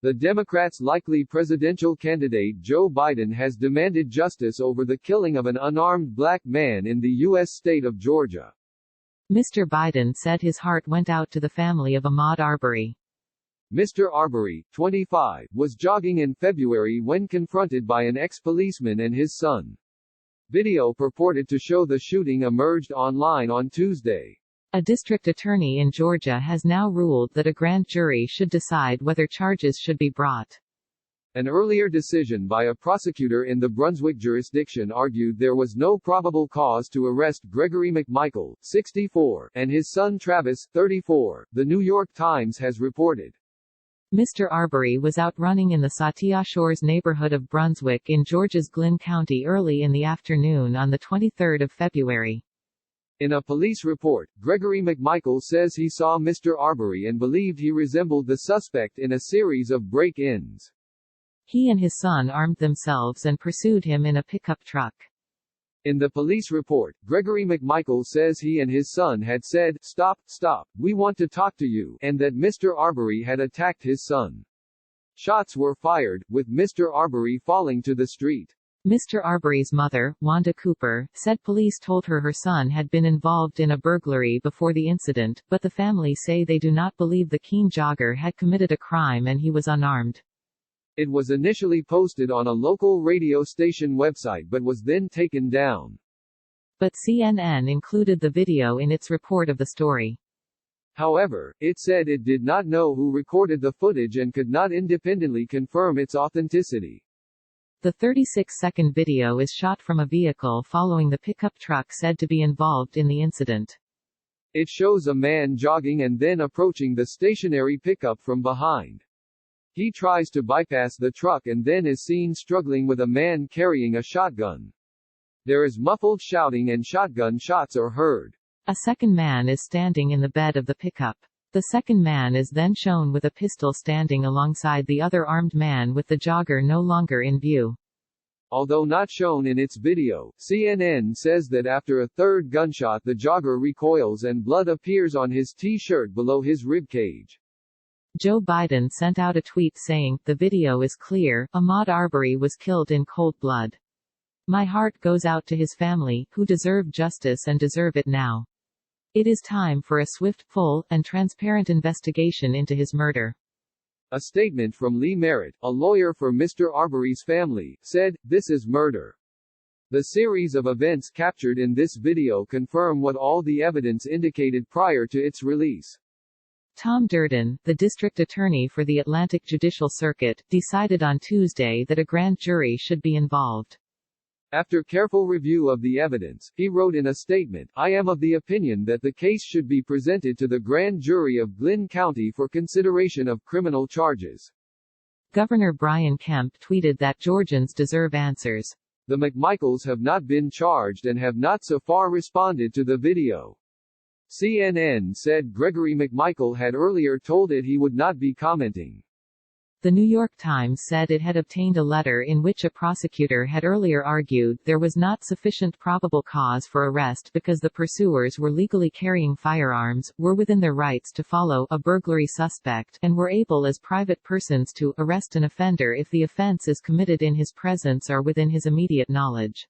The Democrats' likely presidential candidate Joe Biden has demanded justice over the killing of an unarmed black man in the U.S. state of Georgia. Mr. Biden said his heart went out to the family of Ahmaud Arbery. Mr. Arbery, 25, was jogging in February when confronted by an ex-policeman and his son. Video purported to show the shooting emerged online on Tuesday. A district attorney in Georgia has now ruled that a grand jury should decide whether charges should be brought. An earlier decision by a prosecutor in the Brunswick jurisdiction argued there was no probable cause to arrest Gregory McMichael, 64, and his son Travis, 34, The New York Times has reported. Mr. Arbery was out running in the Sautia Shores neighborhood of Brunswick in Georgia's Glynn County early in the afternoon on the 23rd of February. In a police report, Gregory McMichael says he saw Mr. Arbery and believed he resembled the suspect in a series of break-ins. He and his son armed themselves and pursued him in a pickup truck. In the police report, Gregory McMichael says he and his son had said, "Stop, stop, we want to talk to you," and that Mr. Arbery had attacked his son. Shots were fired, with Mr. Arbery falling to the street. Mr. Arbery's mother, Wanda Cooper, said police told her her son had been involved in a burglary before the incident, but the family say they do not believe the keen jogger had committed a crime and he was unarmed. It was initially posted on a local radio station website but was then taken down. But CNN included the video in its report of the story. However, it said it did not know who recorded the footage and could not independently confirm its authenticity. The 36-second video is shot from a vehicle following the pickup truck said to be involved in the incident. It shows a man jogging and then approaching the stationary pickup from behind. He tries to bypass the truck and then is seen struggling with a man carrying a shotgun. There is muffled shouting and shotgun shots are heard. A second man is standing in the bed of the pickup. The second man is then shown with a pistol standing alongside the other armed man with the jogger no longer in view. Although not shown in its video, CNN says that after a third gunshot the jogger recoils and blood appears on his T-shirt below his ribcage. Joe Biden sent out a tweet saying, "The video is clear, Ahmaud Arbery was killed in cold blood. My heart goes out to his family, who deserve justice and deserve it now. It is time for a swift, full, and transparent investigation into his murder." A statement from Lee Merritt, a lawyer for Mr. Arbery's family, said, "This is murder." The series of events captured in this video confirm what all the evidence indicated prior to its release. Tom Durden, the district attorney for the Atlantic Judicial Circuit, decided on Tuesday that a grand jury should be involved. After careful review of the evidence, he wrote in a statement, "I am of the opinion that the case should be presented to the grand jury of Glynn County for consideration of criminal charges." Governor Brian Kemp tweeted that Georgians deserve answers. The McMichaels have not been charged and have not so far responded to the video. CNN said Gregory McMichael had earlier told it he would not be commenting. The New York Times said it had obtained a letter in which a prosecutor had earlier argued there was not sufficient probable cause for arrest because the pursuers were legally carrying firearms, were within their rights to follow a burglary suspect, and were able as private persons to arrest an offender if the offense is committed in his presence or within his immediate knowledge.